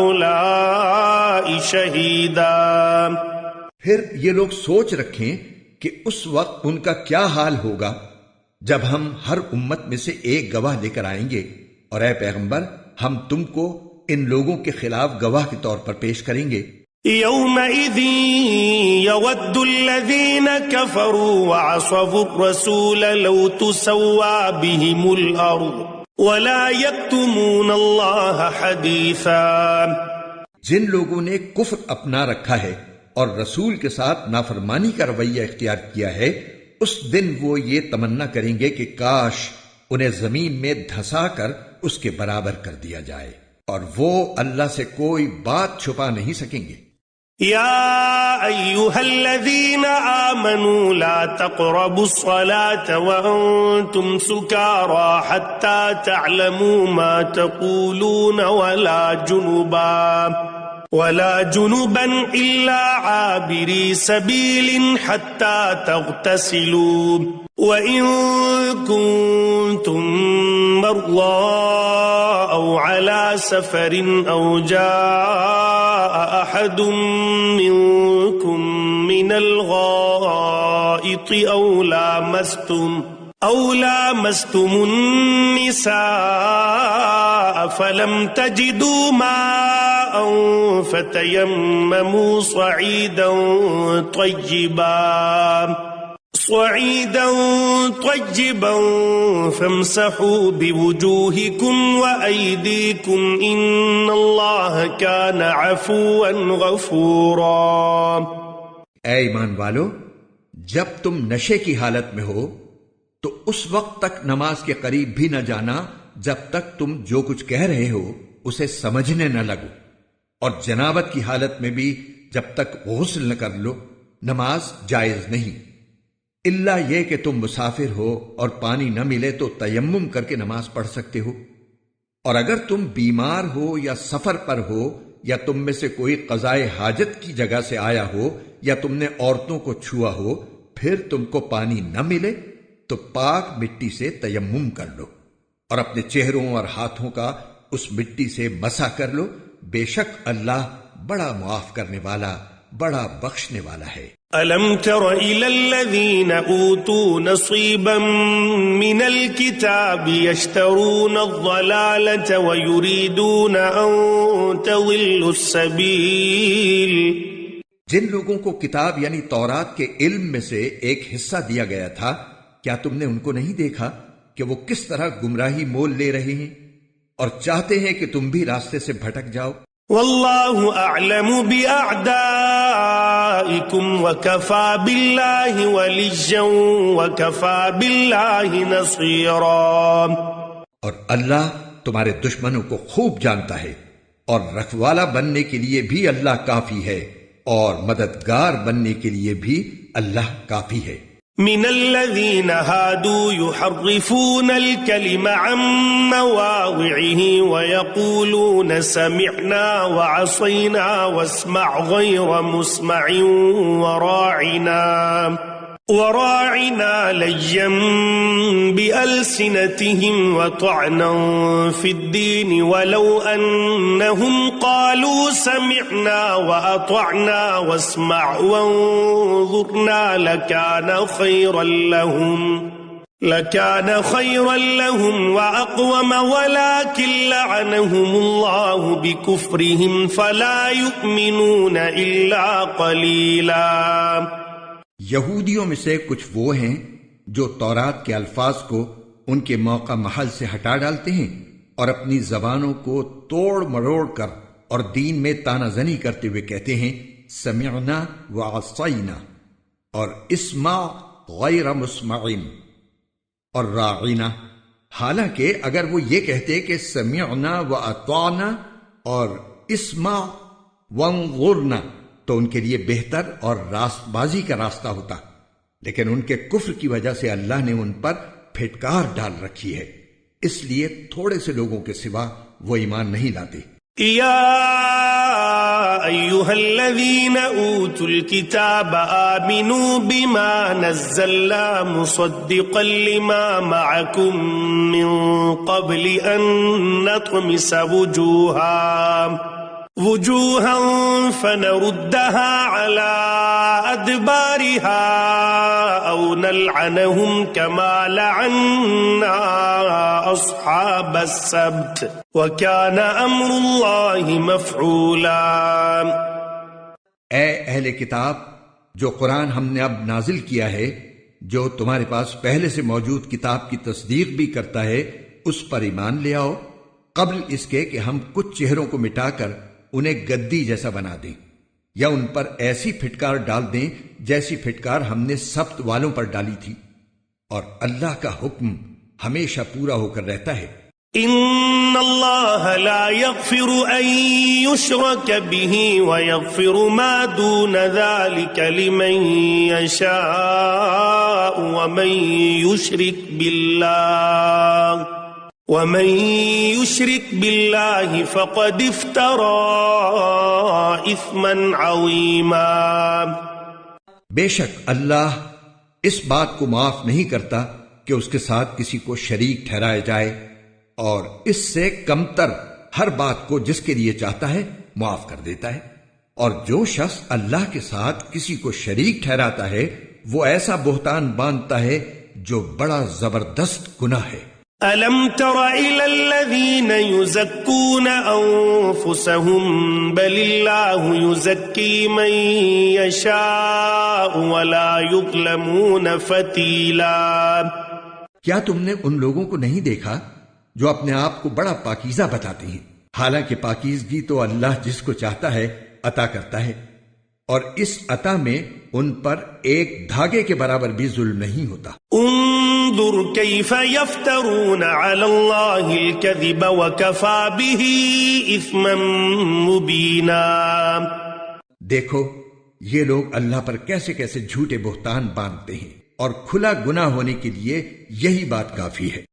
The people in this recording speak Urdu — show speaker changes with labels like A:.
A: هؤلاء شهيدا۔
B: پھر یہ لوگ سوچ رکھیں کہ اس وقت ان کا کیا حال ہوگا جب ہم ہر امت میں سے ایک گواہ لے کر آئیں گے، اور اے پیغمبر ہم تم کو ان لوگوں کے خلاف گواہ کے طور پر پیش کریں گے۔
A: يومئذ يود الذين كفروا وعصوا الرسول لو تسوى بهم الأرض ولا يكتمون الله حديثا۔
B: جن لوگوں نے کفر اپنا رکھا ہے اور رسول کے ساتھ نافرمانی کا رویہ اختیار کیا ہے، اس دن وہ یہ تمنا کریں گے کہ کاش انہیں زمین میں دھسا کر اس کے برابر کر دیا جائے، اور وہ اللہ سے کوئی بات چھپا نہیں سکیں گے۔
A: يا أيها الذين آمنوا لا تقربوا الصلاة وأنتم سكارى حتى تعلموا ما تقولون ولا جنبا إلا عابري سبيل حتى تغتسلوا وإن كنتم مرضى أو على سفر أو جاء أحد منكم من الغائط أو لامستم النساء فلم تجدوا ماء فتيمموا صعيدا طيبا فامسحوا بوجوهكم وأيديكم إن الله كان عفوا غفورا۔
B: اے ایمان والو، جب تم نشے کی حالت میں ہو تو اس وقت تک نماز کے قریب بھی نہ جانا جب تک تم جو کچھ کہہ رہے ہو اسے سمجھنے نہ لگو، اور جنابت کی حالت میں بھی جب تک غسل نہ کر لو نماز جائز نہیں، الا یہ کہ تم مسافر ہو اور پانی نہ ملے تو تیمم کر کے نماز پڑھ سکتے ہو، اور اگر تم بیمار ہو یا سفر پر ہو یا تم میں سے کوئی قضائے حاجت کی جگہ سے آیا ہو یا تم نے عورتوں کو چھوا ہو پھر تم کو پانی نہ ملے تو پاک مٹی سے تیمم کر لو اور اپنے چہروں اور ہاتھوں کا اس مٹی سے مسح کر لو، بے شک اللہ بڑا معاف کرنے والا بڑا بخشنے والا ہے۔
A: أَلَمْ تَرَ إِلَى الَّذِينَ أُوتُوا نَصِيبًا مِنَ الْكِتَابِ يَشْتَرُونَ الضَّلَالَةَ وَيُرِيدُونَ أَن تَضِلُّوا السَّبِيلَ۔
B: جن لوگوں کو کتاب یعنی تورات کے علم میں سے ایک حصہ دیا گیا تھا، کیا تم نے ان کو نہیں دیکھا کہ وہ کس طرح گمراہی مول لے رہے ہیں اور چاہتے ہیں کہ تم بھی راستے سے بھٹک جاؤ؟
A: واللہ اعلم بأعدائکم وکفى باللہ ولیا وکفى باللہ نصیرا۔
B: اور اللہ تمہارے دشمنوں کو خوب جانتا ہے، اور رکھوالا بننے کے لیے بھی اللہ کافی ہے، اور مددگار بننے کے لیے بھی اللہ کافی ہے۔
A: من الذين هادوا يحرفون الكلم عن مواضعه ويقولون سمعنا وعصينا واسمع غير مسمع وراعنا ليا بألسنتهم وطعنا في الدين ولو أنهم قالوا سمعنا وأطعنا واسمع وانظرنا لكان خيرا لهم وأقوم ولكن لعنهم الله بكفرهم فلا يؤمنون إلا قليلا۔
B: یہودیوں میں سے کچھ وہ ہیں جو تورات کے الفاظ کو ان کے موقع محل سے ہٹا ڈالتے ہیں اور اپنی زبانوں کو توڑ مروڑ کر اور دین میں تانا زنی کرتے ہوئے کہتے ہیں سمعنا وعصینا اور اسمع غیر مسمع اور راعینا، حالانکہ اگر وہ یہ کہتے کہ سمعنا واطعنا اور اسمع وانظرنا تو ان کے لیے بہتر اور راست بازی کا راستہ ہوتا، لیکن ان کے کفر کی وجہ سے اللہ نے ان پر پھٹکار ڈال رکھی ہے، اس لیے تھوڑے سے لوگوں کے سوا وہ ایمان نہیں لاتے۔
A: يا أيها الذين أوتوا الكتاب آمنوا بما نزلنا مصدقا لما معكم من قبل أن نطمس وجوها فنردها على أدبارها أو نلعنهم كما لعنا أصحاب السبت وكان أمر الله مفعولا۔
B: اے اہل کتاب، جو قرآن ہم نے اب نازل کیا ہے، جو تمہارے پاس پہلے سے موجود کتاب کی تصدیق بھی کرتا ہے، اس پر ایمان لے آؤ، قبل اس کے کہ ہم کچھ چہروں کو مٹا کر انہیں گدی جیسا بنا دیں، یا ان پر ایسی پھٹکار ڈال دیں جیسی پھٹکار ہم نے سبت والوں پر ڈالی تھی، اور اللہ کا حکم ہمیشہ پورا ہو کر رہتا ہے۔
A: ان اللہ لا یغفر ان یشرک به ویغفر ما دون ذلك لمن یشاء ومن يشرك بالله فقد افترى اثما عظيما۔
B: بے شک اللہ اس بات کو معاف نہیں کرتا کہ اس کے ساتھ کسی کو شریک ٹھہرایا جائے، اور اس سے کمتر ہر بات کو جس کے لیے چاہتا ہے معاف کر دیتا ہے، اور جو شخص اللہ کے ساتھ کسی کو شریک ٹھہراتا ہے وہ ایسا بہتان باندھتا ہے جو بڑا زبردست گناہ ہے۔
A: أَلَمْ تَرَ إِلَى الَّذِينَ يُزَكُّونَ أَنفُسَهُمْ بَلِ اللَّهُ يُزَكِّي مَن يَشَاءُ وَلَا يُظْلَمُونَ فَتِيلًا۔
B: کیا تم نے ان لوگوں کو نہیں دیکھا جو اپنے آپ کو بڑا پاکیزہ بتاتے ہیں، حالانکہ پاکیزگی تو اللہ جس کو چاہتا ہے عطا کرتا ہے، اور اس عطا میں ان پر ایک دھاگے کے برابر بھی ظلم نہیں ہوتا۔
A: انظر کیف یفترون علی اللہ الکذب وکفا بہ اثما مبینا۔ دیکھو
B: یہ لوگ اللہ پر کیسے کیسے جھوٹے بہتان باندھتے ہیں، اور کھلا گناہ ہونے کے لیے یہی بات کافی ہے۔